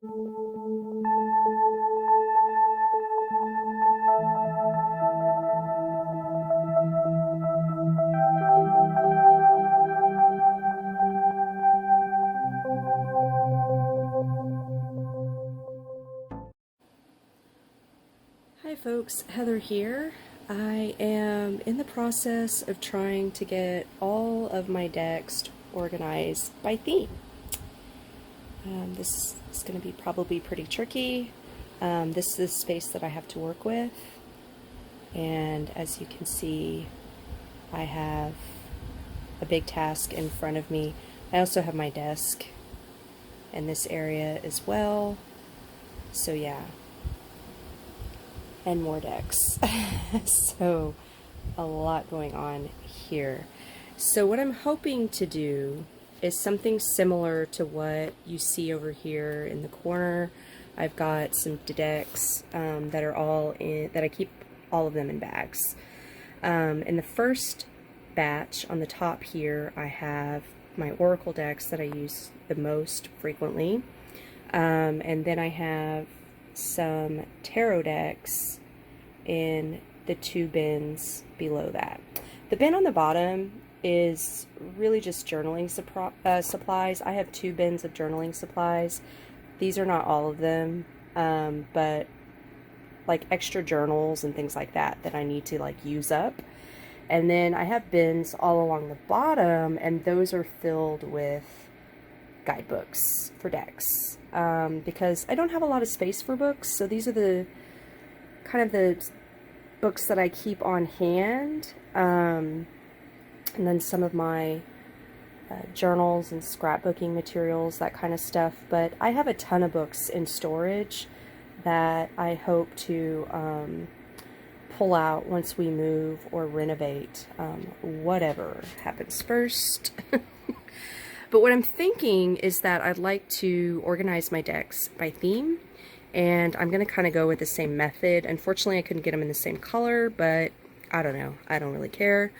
Hi folks, Heather here. I am in the process of trying to get all of my decks organized by theme. This is going to be probably pretty tricky. This is the space that I have to work with, and as you can see, I have a big task in front of me. I also have my desk in this area as well, so yeah. And more decks. So a lot going on here. So what I'm hoping to do is something similar to what you see over here in the corner. I've got some decks that are all in, that I keep all of them in bags. In the first batch on the top here, I have my Oracle decks that I use the most frequently. And then I have some tarot decks in the two bins below that. The bin on the bottom is really just journaling supplies. I have two bins of journaling supplies. These are not all of them, but like extra journals and things like that that I need to like use up. And then I have bins all along the bottom, and those are filled with guidebooks for decks. Because I don't have a lot of space for books, so these are the kind of the books that I keep on hand, and then some of my journals and scrapbooking materials, that kind of stuff. But I have a ton of books in storage that I hope to pull out once we move or renovate, whatever happens first. But what I'm thinking is that I'd like to organize my decks by theme, and I'm going to kind of go with the same method. Unfortunately, I couldn't get them in the same color, but I don't know. I don't really care.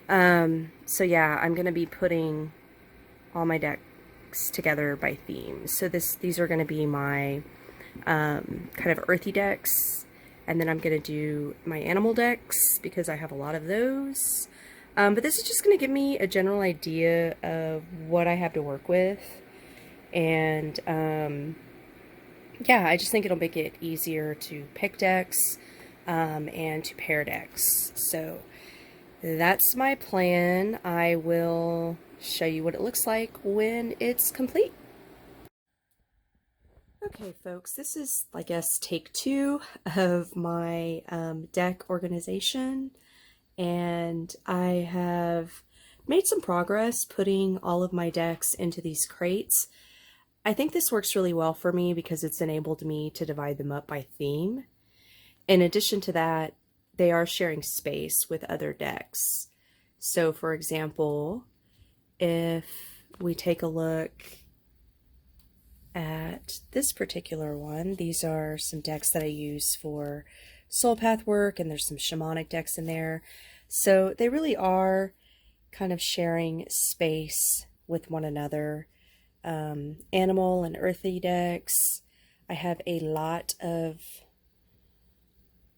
So yeah, I'm going to be putting all my decks together by theme. So these are going to be my kind of earthy decks, and then I'm going to do my animal decks because I have a lot of those. But this is just going to give me a general idea of what I have to work with, and yeah, I just think it'll make it easier to pick decks and to pair decks. So that's my plan. I will show you what it looks like when it's complete. Okay folks, this is, I guess, take 2 of my deck organization. And I have made some progress putting all of my decks into these crates. I think this works really well for me because it's enabled me to divide them up by theme. In addition to that, they are sharing space with other decks. So for example, if we take a look at this particular one, these are some decks that I use for soul path work, and there's some shamanic decks in there. So they really are kind of sharing space with one another. Animal and earthy decks. I have a lot of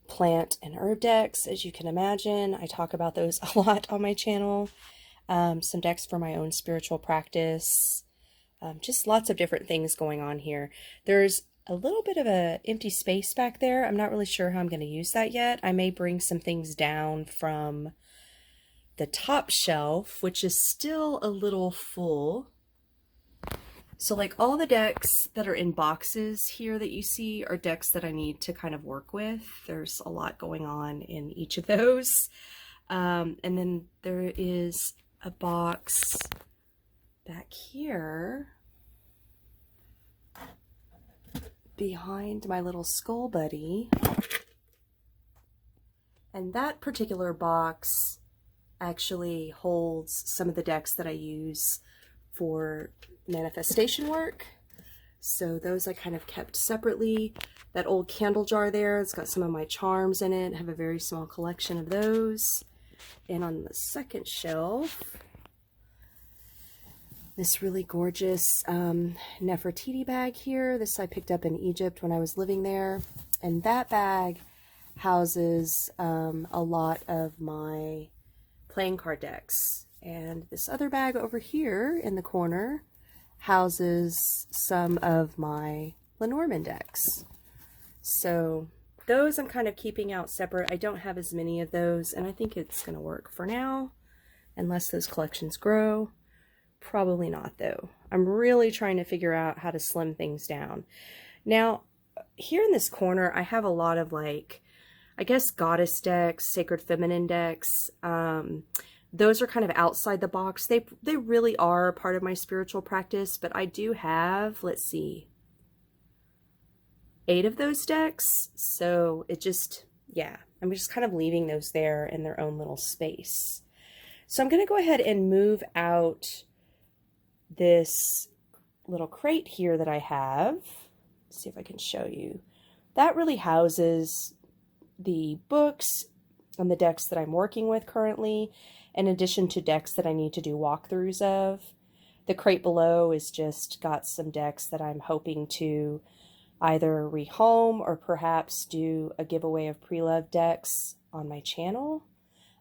plant and herb decks, as you can imagine. I talk about those a lot on my channel. Some decks for my own spiritual practice. Just lots of different things going on here. There's a little bit of an empty space back there. I'm not really sure how I'm going to use that yet. I may bring some things down from the top shelf, which is still a little full. So like all the decks that are in boxes here that you see are decks that I need to kind of work with. There's a lot going on in each of those. And then there is a box back here behind my little skull buddy. And that particular box actually holds some of the decks that I use for manifestation work. So those I kind of kept separately. That old candle jar there, it's got some of my charms in it. I have a very small collection of those. And on the second shelf, this really gorgeous Nefertiti bag here. This I picked up in Egypt when I was living there. And that bag houses a lot of my playing card decks. And this other bag over here in the corner houses some of my Lenormand decks. So those I'm kind of keeping out separate. I don't have as many of those, and I think it's going to work for now, unless those collections grow. Probably not, though. I'm really trying to figure out how to slim things down. Now, here in this corner, I have a lot of, like, I guess goddess decks, sacred feminine decks. Those are kind of outside the box. They really are part of my spiritual practice, but I do have, let's see, 8 of those decks. So it just, yeah, I'm just kind of leaving those there in their own little space. So I'm going to go ahead and move out this little crate here that I have. Let's see if I can show you. That really houses the books and the decks that I'm working with currently, in addition to decks that I need to do walkthroughs of. The crate below is just got some decks that I'm hoping to either rehome or perhaps do a giveaway of pre-loved decks on my channel.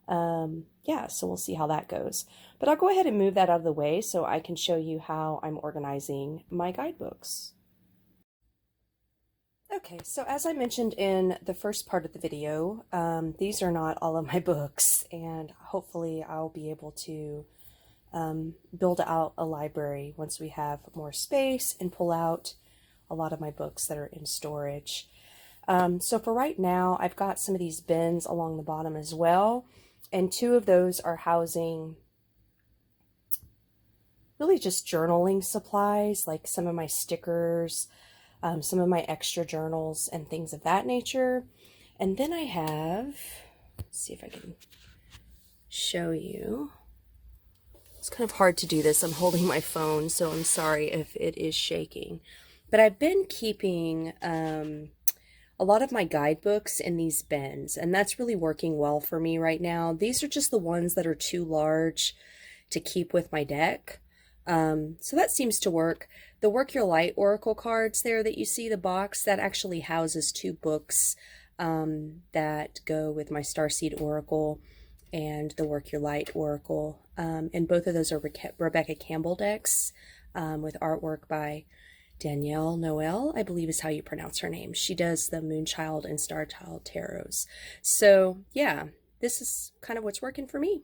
Yeah, so we'll see how that goes. But I'll go ahead and move that out of the way so I can show you how I'm organizing my guidebooks. Okay, so as I mentioned in the first part of the video, these are not all of my books, and hopefully I'll be able to build out a library once we have more space and pull out a lot of my books that are in storage. So for right now, I've got some of these bins along the bottom as well, and 2 of those are housing really just journaling supplies, like some of my stickers, some of my extra journals and things of that nature. And then I have, let's see if I can show you. It's kind of hard to do this. I'm holding my phone, so I'm sorry if it is shaking. But I've been keeping a lot of my guidebooks in these bins, and that's really working well for me right now. These are just the ones that are too large to keep with my deck. So that seems to work. The Work Your Light Oracle cards there that you see, the box, that actually houses 2 books that go with my Starseed Oracle and the Work Your Light Oracle. And both of those are Rebecca Campbell decks with artwork by Danielle Noel, I believe is how you pronounce her name. She does the Moonchild and Starchild tarots. So yeah, this is kind of what's working for me.